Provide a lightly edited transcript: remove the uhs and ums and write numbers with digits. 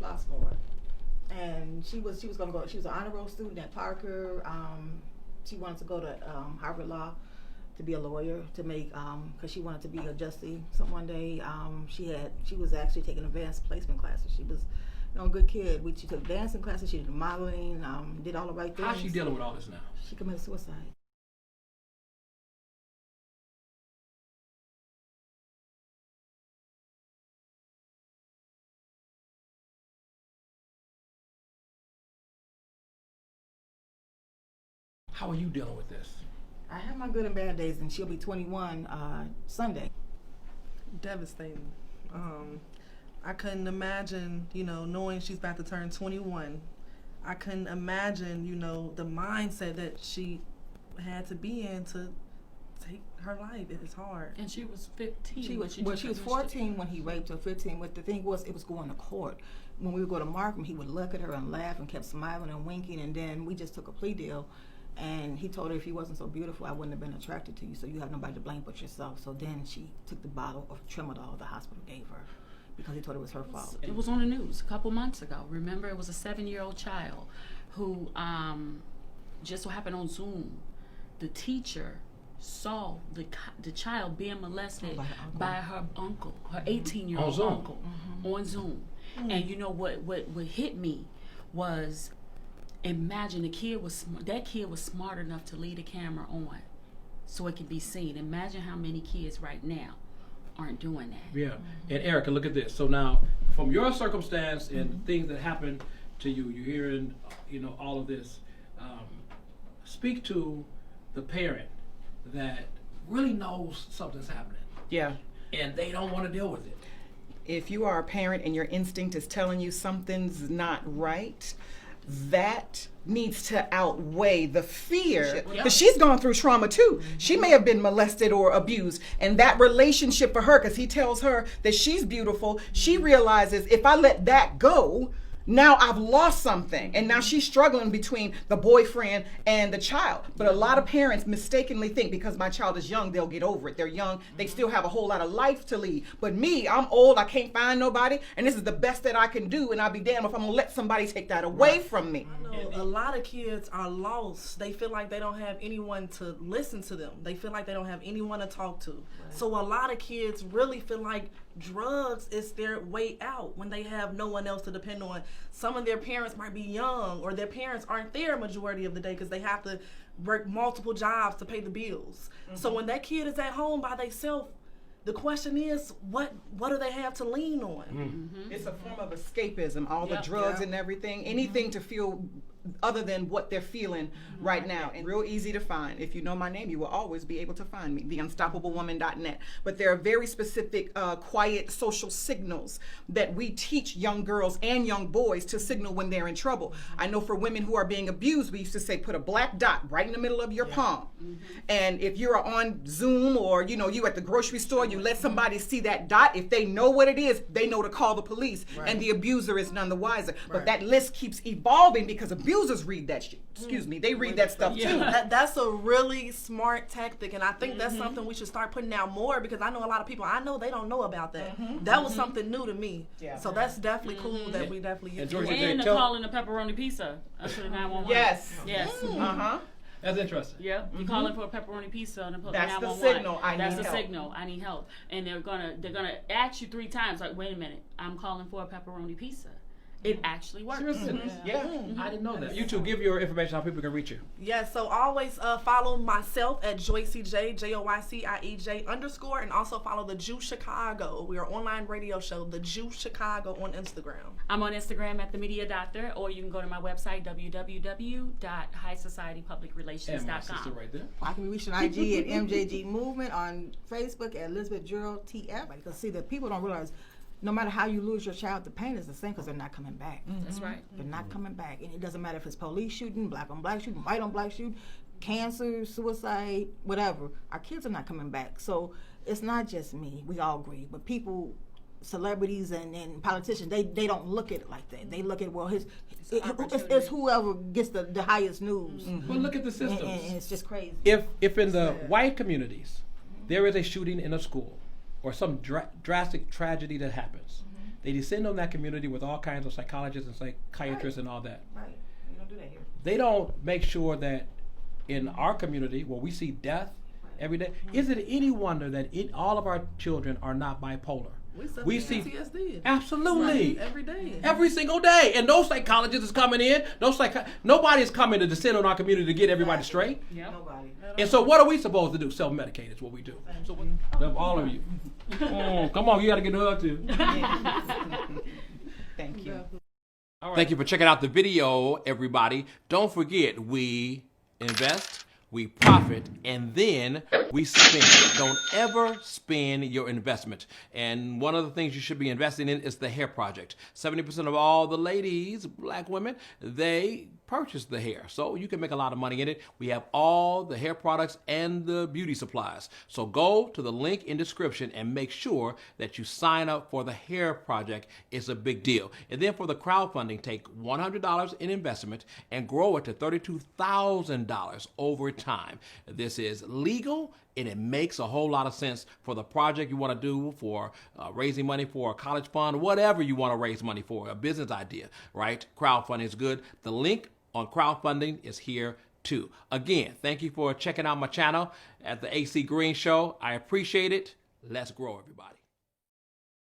applause for her. And she was gonna go. She was an honor roll student at Parker. She wanted to go to Harvard Law to be a lawyer, to make because she wanted to be a justice. So one day she was actually taking advanced placement classes. She was a good kid. She took dancing classes. She did modeling. Did all the right things. How's she dealing with all this now? She committed suicide. How are you dealing with this? I have my good and bad days, and she'll be 21 Sunday. Devastating. I couldn't imagine, knowing she's about to turn 21. I couldn't imagine, the mindset that she had to be in to take her life. It is hard. And she was 15. She was 14 when he raped her, 15. But the thing was, it was going to court. When we would go to Markham, he would look at her and laugh and kept smiling and winking, and then we just took a plea deal. And he told her, if you wasn't so beautiful, I wouldn't have been attracted to you, so you have nobody to blame but yourself. So then she took the bottle of Tramadol the hospital gave her because he told it was her fault. It was on the news a couple months ago. Remember, it was a 7-year-old child who just so happened on Zoom. The teacher saw the child being molested by her uncle, her 18-year-old uncle, on Zoom. And you know what hit me was, imagine that kid was smart enough to leave the camera on so it can be seen. Imagine how many kids right now aren't doing that. Yeah. And Erica, look at this. So now, from your circumstance and things that happened to you, you're hearing, all of this. Speak to the parent that really knows something's happening. Yeah. And they don't want to deal with it. If you are a parent and your instinct is telling you something's not right, that needs to outweigh the fear, because she's gone through trauma too. She may have been molested or abused, and that relationship for her, because he tells her that she's beautiful, she realizes, if I let that go, now I've lost something, and now she's struggling between the boyfriend and the child. But a lot of parents mistakenly think, because my child is young, they'll get over it. They're young, they still have a whole lot of life to lead. But me, I'm old, I can't find nobody, and this is the best that I can do, and I'll be damned if I'm gonna let somebody take that away from me. I know a lot of kids are lost. They feel like they don't have anyone to listen to them. They feel like they don't have anyone to talk to. So a lot of kids really feel like drugs is their way out when they have no one else to depend on. Some of their parents might be young, or their parents aren't there majority of the day because they have to work multiple jobs to pay the bills. So when that kid is at home by themselves, the question is, what do they have to lean on? It's a form of escapism, all the drugs and everything, anything to feel other than what they're feeling right now. And real easy to find. If you know my name, you will always be able to find me, theunstoppablewoman.net. But there are very specific quiet social signals that we teach young girls and young boys to signal when they're in trouble. I know for women who are being abused, we used to say, put a black dot right in the middle of your palm. And if you're on Zoom, or you at the grocery store, you let somebody see that dot, if they know what it is, they know to call the police, and the abuser is none the wiser. But that list keeps evolving because abusers read that shit. Excuse me, they read that stuff too. That's a really smart tactic, and I think that's something we should start putting out more, because I know a lot of people they don't know about that. That was something new to me. So that's definitely cool that we definitely use. And calling the pepperoni pizza to the 911. Yes. That's interesting. Yeah, you're calling for a pepperoni pizza and put That's 911. the signal. That's the signal. I need help. And they're gonna ask you 3 times. Like, wait a minute, I'm calling for a pepperoni pizza. It actually works. Seriously? I didn't know that. You two, give your information how people can reach you. Yes, so always follow myself at JoycieJ, JoycieJ_, and also follow The Jew Chicago. We are an online radio show, The Jew Chicago, on Instagram. I'm on Instagram at The Media Doctor, or you can go to my website, www.highsocietypublicrelations.com. And my sister right there. I can be reached on IG at MJG Movement, on Facebook at Elizabeth Gerald TF. Because see, that people don't realize, no matter how you lose your child, the pain is the same, because they're not coming back. That's right. They're not coming back. And it doesn't matter if it's police shooting, black on black shooting, white on black shooting, cancer, suicide, whatever. Our kids are not coming back. So it's not just me. We all agree. But people, celebrities and politicians, they don't look at it like that. They look at, well, it's whoever gets the highest news. Well, look at the systems. And it's just crazy. If in the white communities there is a shooting in a school, or some drastic tragedy that happens, They descend on that community with all kinds of psychologists and psychiatrists and all that. Right. We don't do that here. They don't make sure that in our community where we see death every day, is it any wonder that all of our children are not bipolar? We see PTSD. Absolutely. Every day. Every single day. And no psychologist is coming in. Nobody is coming to descend on our community to get everybody straight. Yep. Nobody. And so what are we supposed to do? Self-medicate is what we do. So all of you. Come on, you got to get a hug too. Thank you. All right. Thank you for checking out the video, everybody. Don't forget, we invest, we profit, and then we spend. Don't ever spend your investment. And one of the things you should be investing in is the hair project. 70% of all the ladies, black women, they purchase the hair. So you can make a lot of money in it. We have all the hair products and the beauty supplies. So go to the link in description and make sure that you sign up for the hair project. It's a big deal. And then for the crowdfunding, take $100 in investment and grow it to $32,000 over time. This is legal and it makes a whole lot of sense for the project you want to do, for raising money for a college fund, whatever you want to raise money for, a business idea, right? Crowdfunding is good. The link on crowdfunding is here too. Again, thank you for checking out my channel at the AC Green Show. I appreciate it. Let's grow, everybody.